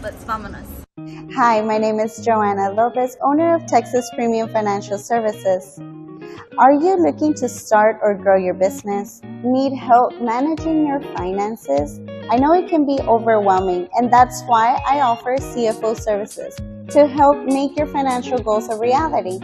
Let's VAMONOS. Hi, my name is Joanna Lopez, owner of Texas Premium Financial Services. Are you looking to start or grow your business? Need help managing your finances? I know it can be overwhelming, and that's why I offer CFO services to help make your financial goals a reality.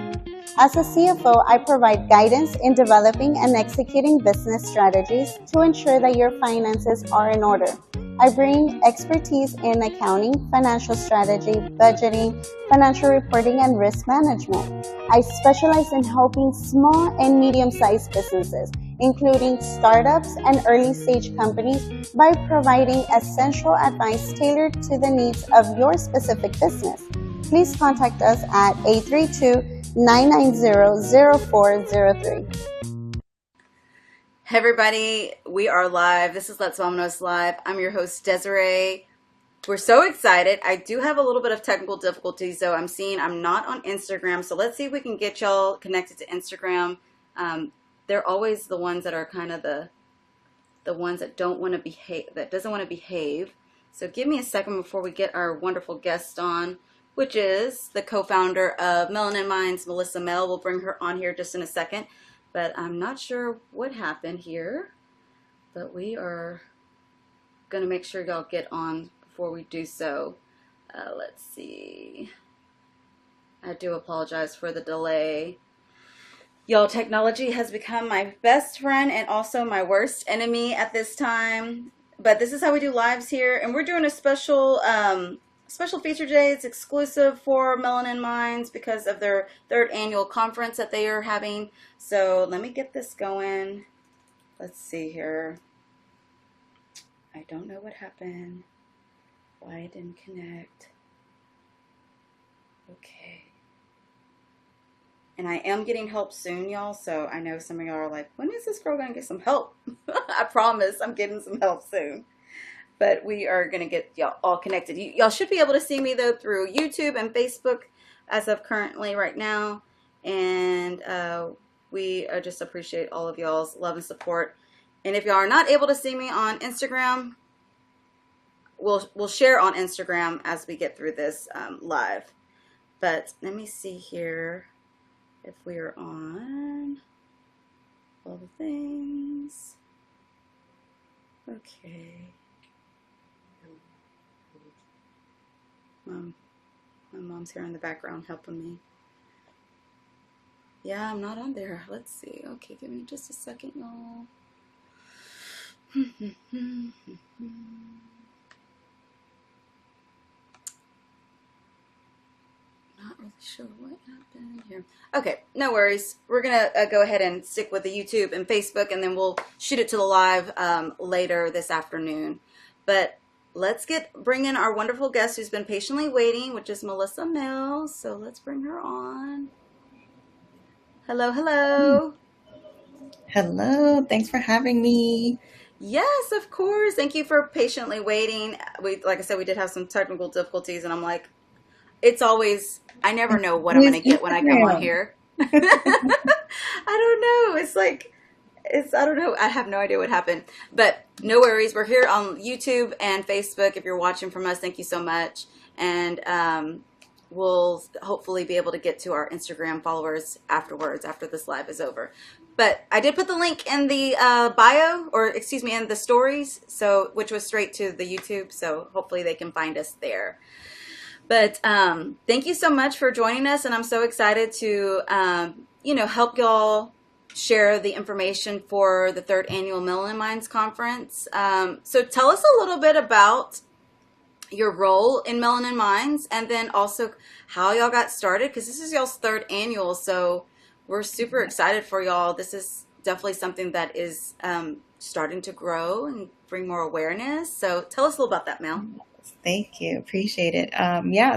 As a CFO, I provide guidance in developing and executing business strategies to ensure that your finances are in order. I bring expertise in accounting, financial strategy, budgeting, financial reporting, and risk management. I specialize in helping small and medium-sized businesses, including startups and early-stage companies, by providing essential advice tailored to the needs of your specific business. Please contact us at 832-990-0403. Hey everybody, we are live. This is Let's VAMONOS Live. I'm your host, Desiree. We're so excited. I do have a little bit of technical difficulties, though. I'm not on Instagram, so let's see if we can get y'all connected to Instagram. They're always the ones that are kind of the ones that don't want to behave, that doesn't want to behave. So give me a second before we get our wonderful guest on, which is the co-founder of Melanin Minds, Melissa Mel. We'll bring her on here just in a second. But I'm not sure what happened here, but we are going to make sure y'all get on before we do so. Let's see. I do apologize for the delay. Y'all, technology has become my best friend and also my worst enemy at this time. But this is how we do lives here, and we're doing a special feature today. It's exclusive for Melanin Minds because of their 3rd annual conference that they are having. So let me get this going. Let's see here. I don't know what happened. Why it didn't connect. Okay. And I am getting help soon, y'all. So I know some of y'all are like, when is this girl going to get some help? I promise I'm getting some help soon. But we are going to get y'all all connected. Y'all should be able to see me, though, through YouTube and Facebook as of currently right now. And we just appreciate all of y'all's love and support. And if y'all are not able to see me on Instagram, we'll share on Instagram as we get through this live. But let me see here if we are on all the things. Okay. My mom's here in the background helping me. Yeah, I'm not on there. Let's see. Okay, give me just a second, y'all. Not really sure what happened here. Okay, no worries. We're going to go ahead and stick with the YouTube and Facebook, and then we'll shoot it to the live later this afternoon. But let's bring in our wonderful guest who's been patiently waiting, which is Melissa Mel. So let's bring her on. Hello, hello. Hello, thanks for having me. Yes, of course. Thank you for patiently waiting. Like I said, we did have some technical difficulties, and I'm like, it's always, I never know what I'm going to get when I come on here. I don't know. It's like, I don't know. I have no idea what happened, but no worries. We're here on YouTube and Facebook. If you're watching from us, thank you so much. And we'll hopefully be able to get to our Instagram followers afterwards, after this live is over. But I did put the link in the bio, or excuse me, in the stories, so which was straight to the YouTube. So hopefully they can find us there. But thank you so much for joining us. And I'm so excited to, help y'all share the information for the 3rd annual Melanin Minds conference. So tell us a little bit about your role in Melanin Minds, and then also how y'all got started, because this is y'all's 3rd annual. So we're super excited for y'all. This is definitely something that is starting to grow and bring more awareness. So tell us a little about that, Mel. Thank you. Appreciate it.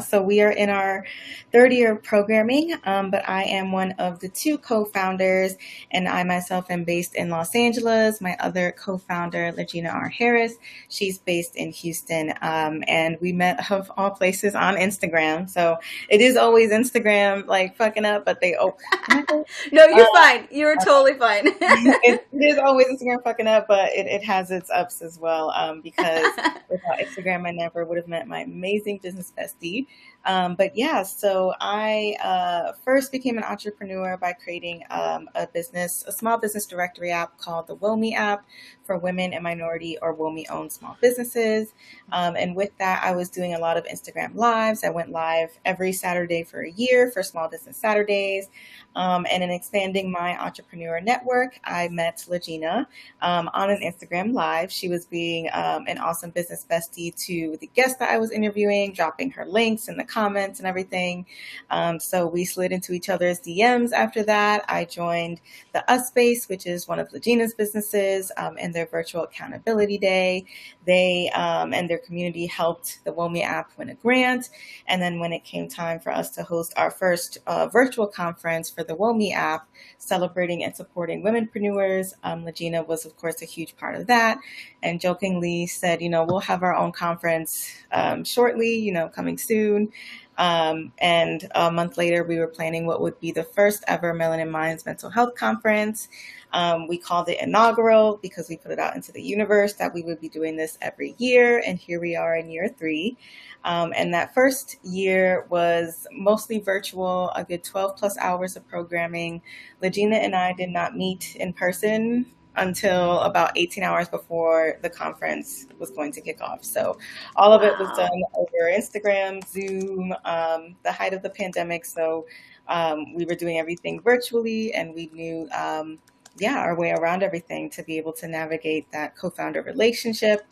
So we are in our 3rd year of programming, but I am one of the 2 co-founders, and I myself am based in Los Angeles. My other co-founder, Legina R. Harris, she's based in Houston, and we met of all places on Instagram. So it is always Instagram like fucking up, but they No, you're fine. You're totally fine. it is always Instagram fucking up, but it has its ups as well, because without Instagram, I never would would have met my amazing business bestie. But yeah, so I first became an entrepreneur by creating a small business directory app called the WOMI app for women and minority or WOMI-owned small businesses. And with that, I was doing a lot of Instagram lives. I went live every Saturday for a year for Small Business Saturdays. And in expanding my entrepreneur network, I met Legina on an Instagram live. She was being an awesome business bestie to the guest that I was interviewing, dropping her links in the comments and everything. So we slid into each other's DMs after that. I joined the Us Space, which is one of Legina's businesses, and their virtual accountability day. They and their community helped the WOMI app win a grant. And then when it came time for us to host our first virtual conference for the WOMI app, celebrating and supporting womenpreneurs, Legina was, of course, a huge part of that, and jokingly said, we'll have our own conference shortly, coming soon. And a month later, we were planning what would be the first ever Melanin Minds mental health conference. We called it inaugural because we put it out into the universe that we would be doing this every year. And here we are in year 3. And that first year was mostly virtual, a good 12 plus hours of programming. Legina and I did not meet in person until about 18 hours before the conference was going to kick off. So all of it was done over Instagram, Zoom, the height of the pandemic. So we were doing everything virtually, and we knew our way around everything to be able to navigate that co-founder relationship.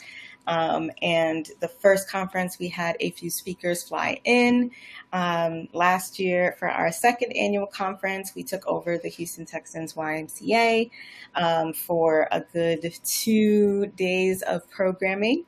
And the first conference, we had a few speakers fly in. Last year, for our second annual conference, we took over the Houston Texans YMCA for a good 2 days of programming.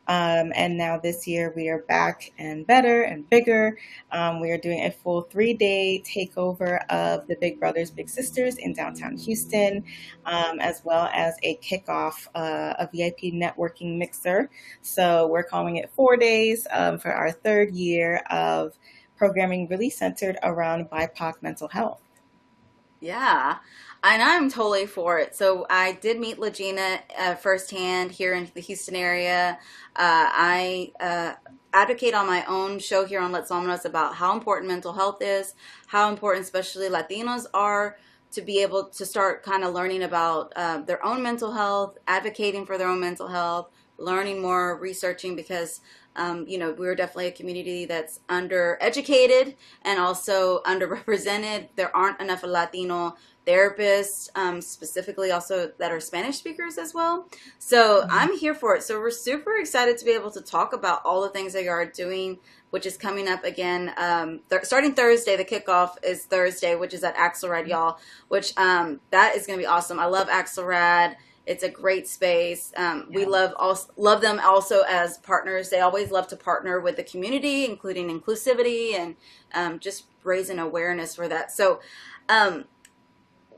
And now this year we are back and better and bigger. We are doing a full 3-day takeover of the Big Brothers Big Sisters in downtown Houston, as well as a kickoff, a VIP networking mixer. So we're calling it 4 days for our 3rd year of programming, really centered around BIPOC mental health. Yeah, and I'm totally for it. So I did meet Legina firsthand here in the Houston area. I advocate on my own show here on Let's VAMONOS about how important mental health is, how important especially Latinos are to be able to start kind of learning about their own mental health, advocating for their own mental health, learning more, researching, because we're definitely a community that's undereducated and also underrepresented. There aren't enough Latino therapists, specifically also that are Spanish speakers as well. So I'm here for it. So we're super excited to be able to talk about all the things that you are doing, which is coming up again. Starting Thursday, the kickoff is Thursday, which is at Axelrad, y'all, which that is going to be awesome. I love Axelrad. It's a great space. We love them also as partners. They always love to partner with the community, including inclusivity and just raising awareness for that. So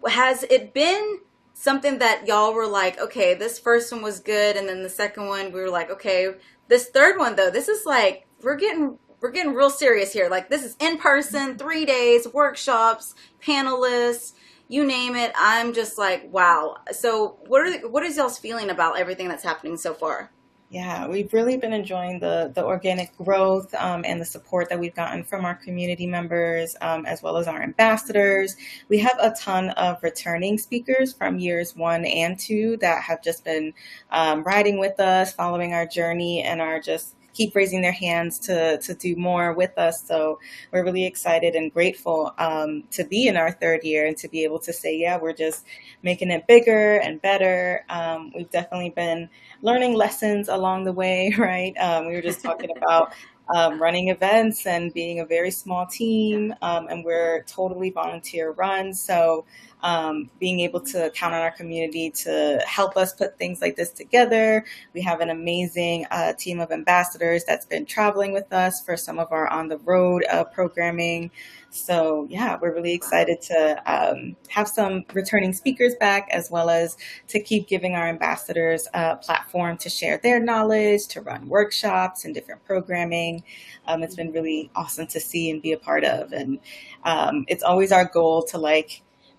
has it been something that y'all were like, okay, this first one was good, and then the second one we were like, okay, this third one though, this is like we're getting real serious here. Like this is in person, 3 days, workshops, panelists, you name it. I'm just like, wow. So what is y'all's feeling about everything that's happening so far? Yeah, we've really been enjoying the organic growth and the support that we've gotten from our community members, as well as our ambassadors. We have a ton of returning speakers from years 1 and 2 that have just been riding with us, following our journey, and are just keep raising their hands to do more with us. So we're really excited and grateful to be in our 3rd year and to be able to say, yeah, we're just making it bigger and better. We've definitely been learning lessons along the way, right? We were just talking about running events and being a very small team, and we're totally volunteer run. So being able to count on our community to help us put things like this together. We have an amazing team of ambassadors that's been traveling with us for some of our on the road programming. So yeah, we're really excited to have some returning speakers back, as well as to keep giving our ambassadors a platform to share their knowledge, to run workshops and different programming. It's been really awesome to see and be a part of. And it's always our goal to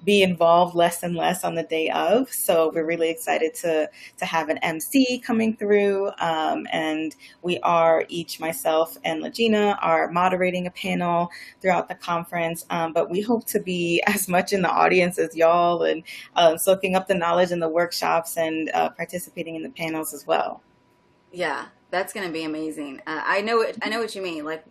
be involved less and less on the day of. So we're really excited to have an MC coming through. And we are each, myself and Legina, are moderating a panel throughout the conference. But we hope to be as much in the audience as y'all, and soaking up the knowledge in the workshops and participating in the panels as well. Yeah, that's gonna be amazing. I know what you mean. Like,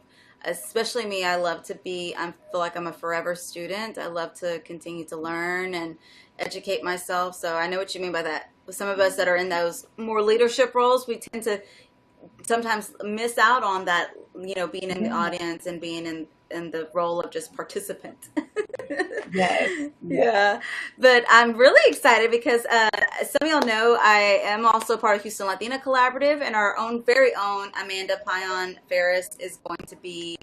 especially me, I feel like I'm a forever student. I love to continue to learn and educate myself. So I know what you mean by that. With some of us that are in those more leadership roles, we tend to sometimes miss out on that, being in the audience and being in the role of just participant. Yes. Yeah, but I'm really excited because some of y'all know I am also part of Houston Latina Collaborative, and our own very own Amanda Payan Ferris is going to be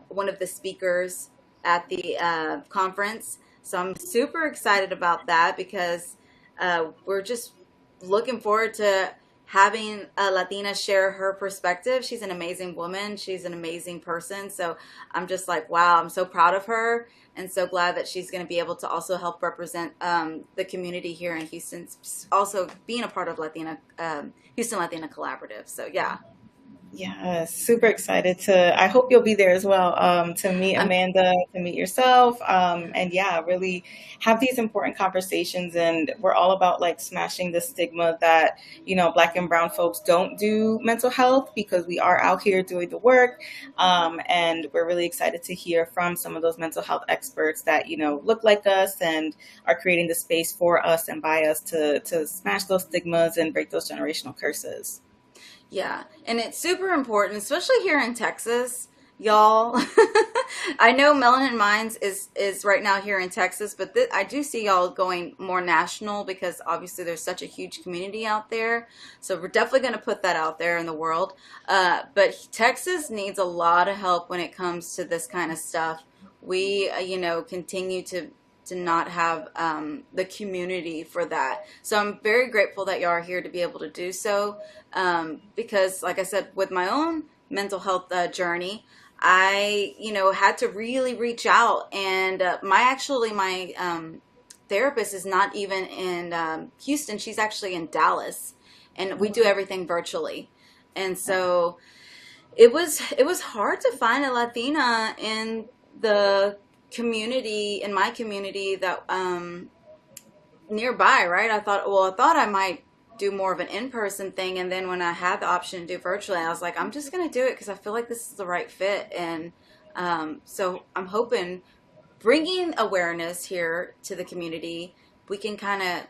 one of the speakers at the conference. So I'm super excited about that because we're just looking forward to having a Latina share her perspective. She's an amazing woman. She's an amazing person. So I'm just like, wow, I'm so proud of her and so glad that she's going to be able to also help represent the community here in Houston, also being a part of Houston Latina Collaborative. So yeah. Yeah, super excited I hope you'll be there as well, to meet I'm Amanda, to meet yourself, and yeah, really have these important conversations. And we're all about like smashing the stigma that, Black and brown folks don't do mental health, because we are out here doing the work. And we're really excited to hear from some of those mental health experts that, look like us and are creating the space for us and by us to smash those stigmas and break those generational curses. Yeah, and it's super important, especially here in Texas, y'all. I know Melanin Minds is right now here in Texas, but I do see y'all going more national because obviously there's such a huge community out there. So we're definitely going to put that out there in the world. But Texas needs a lot of help when it comes to this kind of stuff. We, continue to not have the community for that. So I'm very grateful that you are here to be able to do so, because like I said, with my own mental health journey, I, had to really reach out. And my therapist is not even in Houston. She's actually in Dallas, and we do everything virtually. And so it was hard to find a Latina in my community that nearby, right? I thought I might do more of an in-person thing, and then when I had the option to do virtually, I was like, I'm just gonna do it because I feel like this is the right fit. And so I'm hoping, bringing awareness here to the community, we can kind of,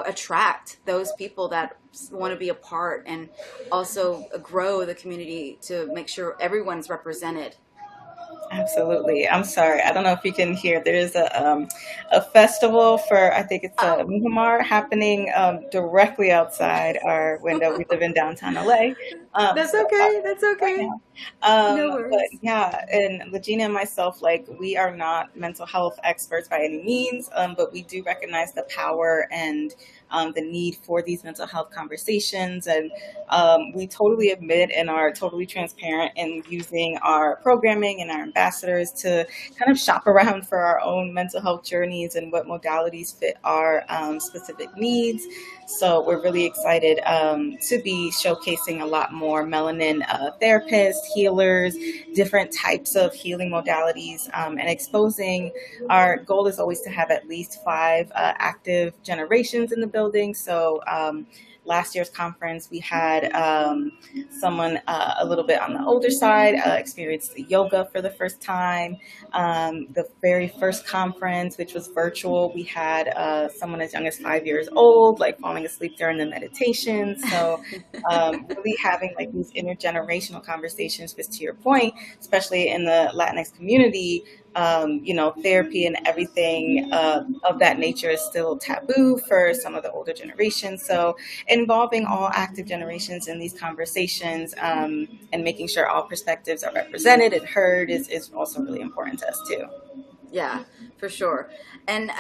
attract those people that want to be a part, and also grow the community to make sure everyone's represented. Absolutely. I'm sorry. I don't know if you can hear. There is a festival for, I think it's a Oh, Mujamar, happening directly outside our window. We live in downtown LA. that's So okay. That's right okay. now. No But worries. yeah, and Legina and myself, like, we are not mental health experts by any means, but we do recognize the power and the need for these mental health conversations. And we totally admit and are totally transparent in using our programming and our ambassadors to kind of shop around for our own mental health journeys and what modalities fit our specific needs. So we're really excited to be showcasing a lot more melanin therapists, healers, different types of healing modalities, and exposing. Our goal is always to have at least 5 active generations in the building. So last year's conference, we had someone a little bit on the older side experienced yoga for the first time. The very first conference, which was virtual, we had someone as young as 5 years old, like falling asleep during the meditation. So really having like these intergenerational conversations, just to your point, especially in the Latinx community, therapy and everything of that nature is still taboo for some of the older generations. So involving all active generations in these conversations, and making sure all perspectives are represented and heard is also really important to us too. Yeah, for sure. And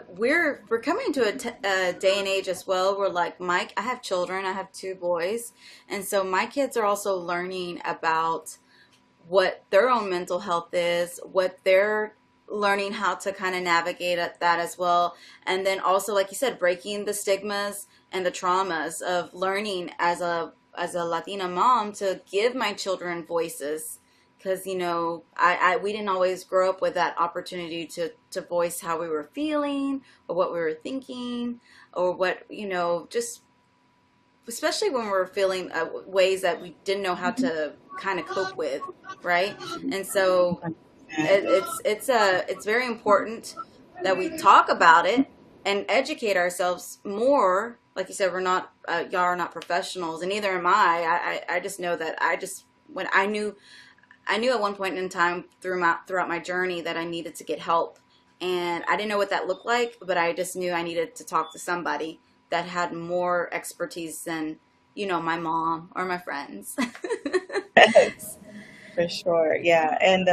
we're coming to a day and age as well where, like, I have children. I have 2 boys, and so my kids are also learning about what their own mental health is, what their learning how to kind of navigate that as well. And then also, like you said, breaking the stigmas and the traumas of learning as a Latina mom to give my children voices. Because, you know, we didn't always grow up with that opportunity to voice how we were feeling or what we were thinking or what, you know, just especially when we're feeling ways that we didn't know how to kind of cope with, right? And so it's very important that we talk about it and educate ourselves more. Like you said, we're not y'all are not professionals, and neither am I just know that when I knew at one point in time throughout my journey that I needed to get help, and I didn't know what that looked like, but I just knew I needed to talk to somebody that had more expertise than, you know, my mom or my friends. For sure, yeah. And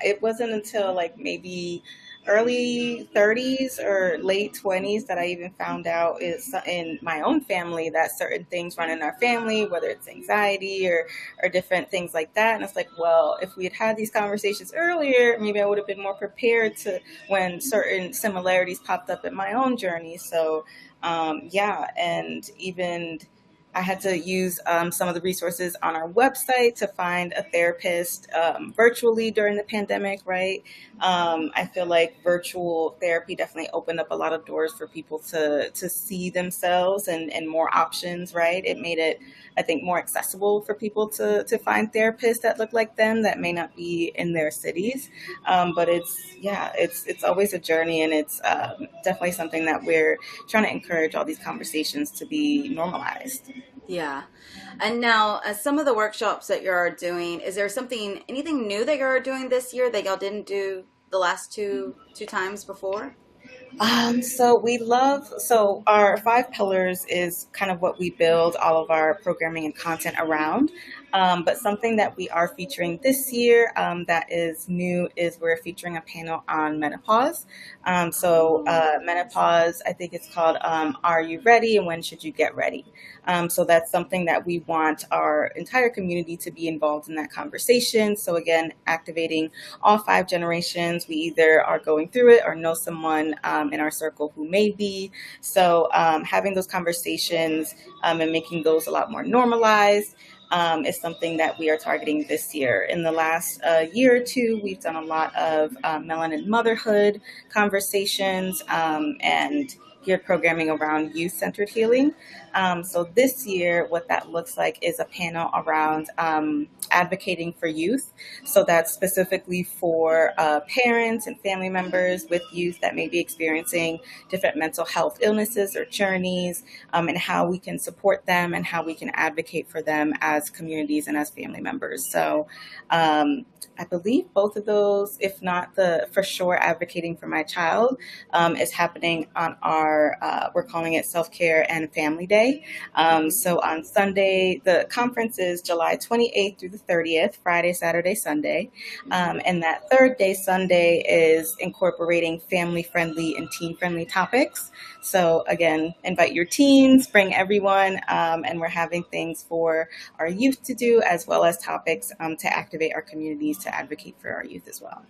it wasn't until like maybe early 30s or late 20s that I even found out is in my own family that certain things run in our family, whether it's anxiety or different things like that. And it's like, well, if we had had these conversations earlier, maybe I would have been more prepared to when certain similarities popped up in my own journey. So, yeah, and even I had to use some of the resources on our website to find a therapist virtually during the pandemic, right? I feel like virtual therapy definitely opened up a lot of doors for people to see themselves and more options, right? It made it, I think, more accessible for people to find therapists that look like them that may not be in their cities. But it's always a journey, and it's definitely something that we're trying to encourage all these conversations to be normalized. Yeah. And now, some of the workshops that you're doing, is there anything new that you're doing this year that y'all didn't do the last two times before? So our five pillars is kind of what we build all of our programming and content around. But something that we are featuring this year that is new is we're featuring a panel on menopause. Menopause, I think it's called Are You Ready and When Should You Get Ready? So that's something that we want our entire community to be involved in that conversation. So again, activating all five generations. We either are going through it or know someone in our circle who may be. So having those conversations and making those a lot more normalized is something that we are targeting this year. In the last year or two, we've done a lot of melanin motherhood conversations and geared programming around youth-centered healing. So this year, what that looks like is a panel around advocating for youth. So that's specifically for parents and family members with youth that may be experiencing different mental health illnesses or journeys, and how we can support them and how we can advocate for them as communities and as family members. So I believe both of those, if not the for sure advocating for my child, is happening on we're calling it Self-Care and Family Day. So on Sunday, the conference is July 28th through the 30th, Friday, Saturday, Sunday. And that third day, Sunday, is incorporating family-friendly and teen-friendly topics. So again, invite your teens, bring everyone, and we're having things for our youth to do, as well as topics to activate our communities to advocate for our youth as well.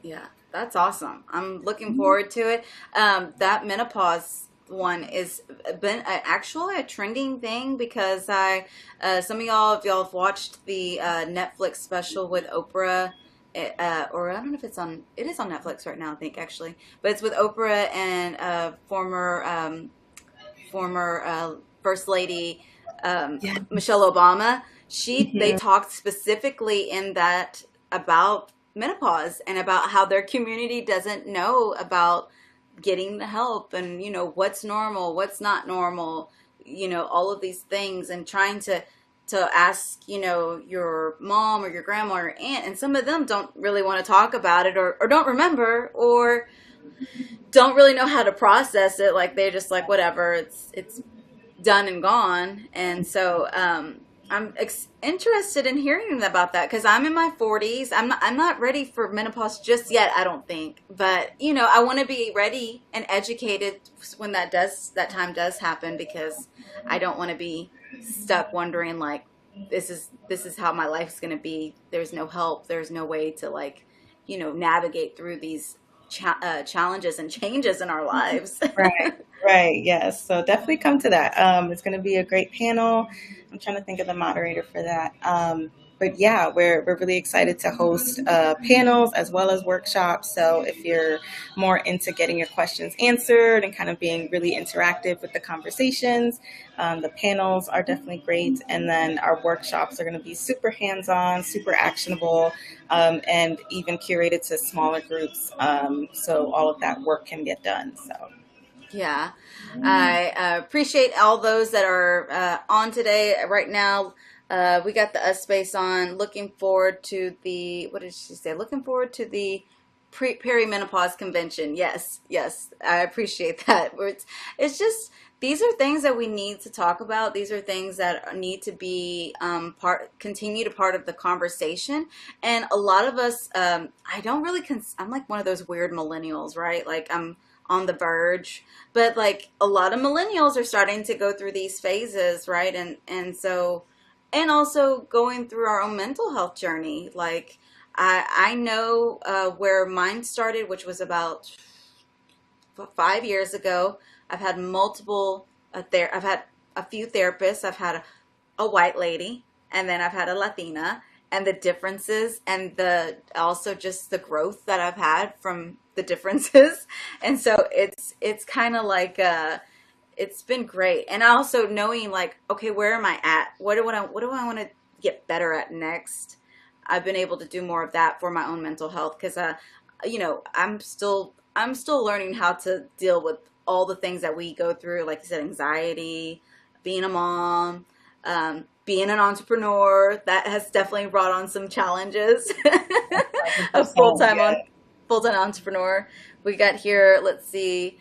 Yeah, that's awesome. I'm looking forward to it. That menopause one is been actually a trending thing because some of y'all, if y'all have watched the Netflix special with Oprah, or I don't know if it is on Netflix right now, I think actually, but it's with Oprah and former First Lady Yeah. Michelle Obama. They Mhm. talked specifically in that about menopause and about how their community doesn't know about getting the help and, you know, what's normal, what's not normal, you know, all of these things, and trying to ask, you know, your mom or your grandma or your aunt, and some of them don't really want to talk about it, or don't remember, or don't really know how to process it. Like they're just like, whatever, it's done and gone. And so I'm interested in hearing about that because I'm in my 40s. I'm not ready for menopause just yet, I don't think. But you know, I want to be ready and educated when that time does happen, because I don't want to be stuck wondering like this is how my life's going to be. There's no help. There's no way to like navigate through these challenges and changes in our lives. Right, right, yes. So definitely come to that. It's going to be a great panel. I'm trying to think of the moderator for that. But yeah, we're really excited to host panels as well as workshops. So if you're more into getting your questions answered and kind of being really interactive with the conversations, the panels are definitely great. And then our workshops are going to be super hands-on, super actionable, and even curated to smaller groups. So all of that work can get done. So. Yeah, I appreciate all those that are on today. Right now, we got the us space on. Looking forward to the, what did she say? Looking forward to the perimenopause convention. Yes, yes, I appreciate that. It's just, these are things that we need to talk about. These are things that need to be continue to part of the conversation. And a lot of us, I don't really, I'm like one of those weird millennials, right? Like I'm on the verge, but like a lot of millennials are starting to go through these phases, right? And also going through our own mental health journey. Like I know where mine started, which was about 5 years ago. I've had multiple I've had a few therapists. I've had a white lady, and then I've had a Latina, and the differences and the also just the growth that I've had from the differences. And so it's kind of like it's been great. And also knowing like, okay, where am I at? What do I want to get better at next? I've been able to do more of that for my own mental health because I'm still learning how to deal with all the things that we go through, like you said, anxiety, being a mom, being an entrepreneur. That has definitely brought on some challenges. A 100%, yeah. full-time entrepreneur. We got here, let's see,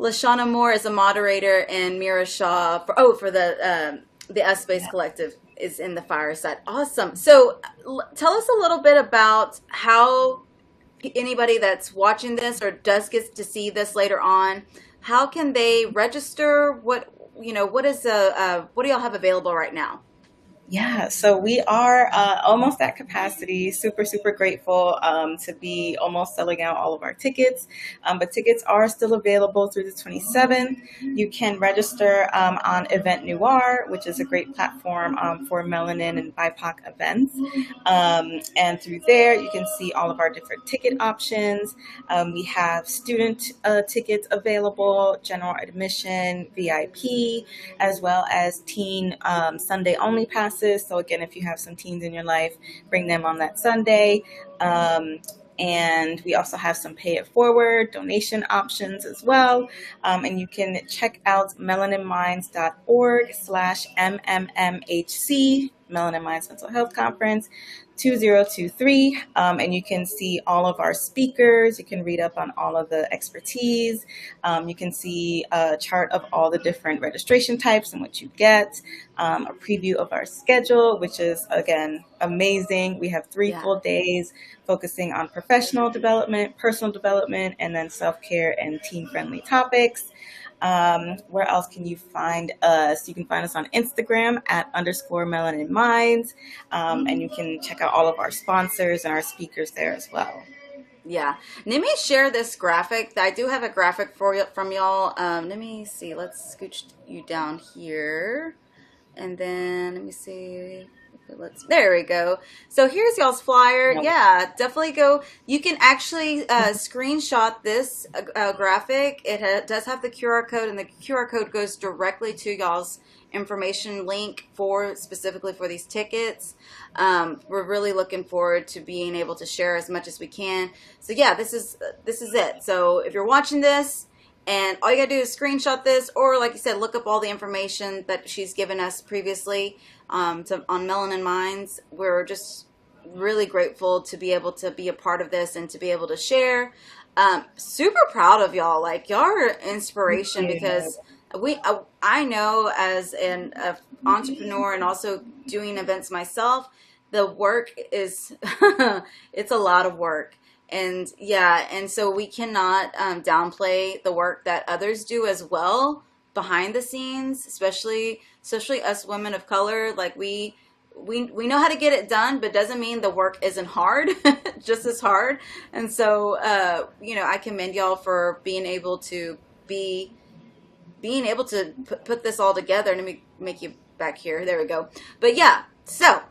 Lashana Moore is a moderator, and Mira Shaw for the S Space Collective is in the fireside. Awesome. So tell us a little bit about how anybody that's watching this or does get to see this later on, how can they register? What do y'all have available right now? Yeah, so we are almost at capacity. Super, super grateful to be almost selling out all of our tickets. But tickets are still available through the 27th. You can register on Event Noir, which is a great platform for melanin and BIPOC events. And through there, you can see all of our different ticket options. We have student tickets available, general admission, VIP, as well as teen Sunday only passes. So again, if you have some teens in your life, bring them on that Sunday. And we also have some pay it forward donation options as well. And you can check out melaninminds.org/MMMHC, Melanin Minds Mental Health Conference 2023. And you can see all of our speakers. You can read up on all of the expertise. You can see a chart of all the different registration types and what you get. A preview of our schedule, which is, again, amazing. We have 3 full days focusing on professional development, personal development, and then self-care and teen-friendly topics. Where else can you find us? You can find us on Instagram @_Melanin Minds, and you can check out all of our sponsors and our speakers there as well. Yeah. Let me share this graphic. I do have a graphic from y'all. Let me see. Let's scooch you down here. And then let me see. There we go. So here's y'all's flyer. Yeah, definitely go. You can actually screenshot this graphic. It does have the QR code, and the QR code goes directly to y'all's information link specifically for these tickets. We're really looking forward to being able to share as much as we can. So yeah, this is it. So if you're watching this, and all you gotta do is screenshot this, or like you said, look up all the information that she's given us previously on Melanin Minds. We're just really grateful to be able to be a part of this and to be able to share. Super proud of y'all. Like, y'all are inspiration because I know as an entrepreneur and also doing events myself, the work is it's a lot of work. And so we cannot downplay the work that others do as well behind the scenes, especially us women of color. Like we we know how to get it done, but doesn't mean the work isn't hard, just as hard. And so, I commend y'all for being able to put this all together. Let me make you back here. There we go. But yeah, so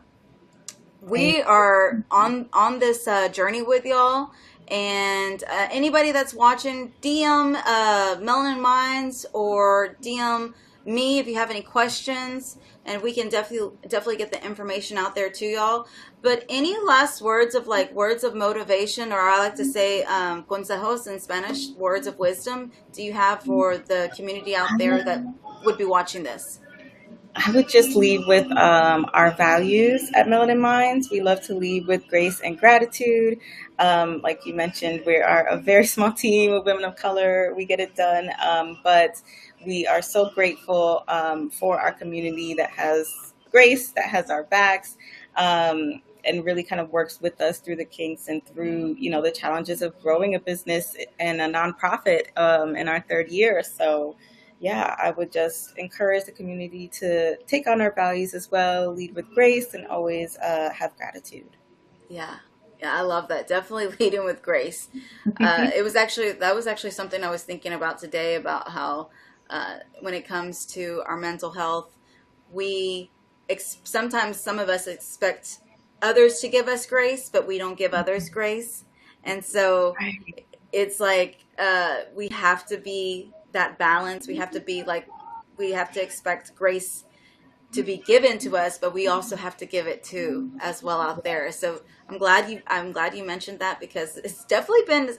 we are on this journey with y'all. And anybody that's watching, DM Melanin Minds or DM me if you have any questions, and we can definitely get the information out there to y'all. But any last words of motivation, or I like to say consejos in Spanish, words of wisdom, do you have for the community out there that would be watching this? I would just leave with our values at Melanin Minds. We love to lead with grace and gratitude. Like you mentioned, we are a very small team of women of color. We get it done, but we are so grateful for our community that has grace, that has our backs, and really kind of works with us through the kinks and through, the challenges of growing a business and a nonprofit in our third year. So yeah, I would just encourage the community to take on our values as well, lead with grace, and always have gratitude. Yeah. Yeah, I love that. Definitely leading with grace. That was actually something I was thinking about today, about how when it comes to our mental health, sometimes some of us expect others to give us grace, but we don't give others grace. And so Right. it's like we have to be that balance. We have to expect grace to be given to us, but we also have to give it too as well out there. So I'm glad you mentioned that, because it's definitely been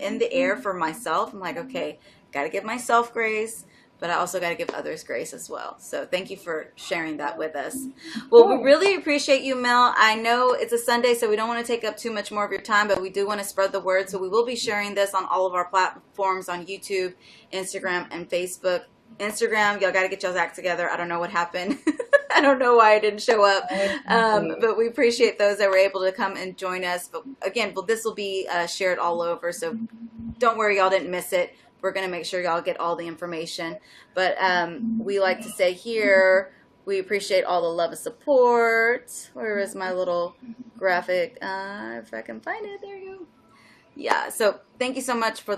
in the air for myself. I'm like, okay, got to give myself grace, but I also got to give others grace as well. So thank you for sharing that with us. Well, we really appreciate you, Mel. I know it's a Sunday, so we don't want to take up too much more of your time, but we do want to spread the word. So we will be sharing this on all of our platforms on YouTube, Instagram, and Facebook. Instagram, y'all got to get y'all's act together. I don't know what happened. I don't know why I didn't show up. But we appreciate those that were able to come and join us. But again, this will be shared all over. So don't worry, y'all didn't miss it. We're going to make sure y'all get all the information. But we like to say here, we appreciate all the love and support. Where is my little graphic? If I can find it, there you go. Yeah, so thank you so much for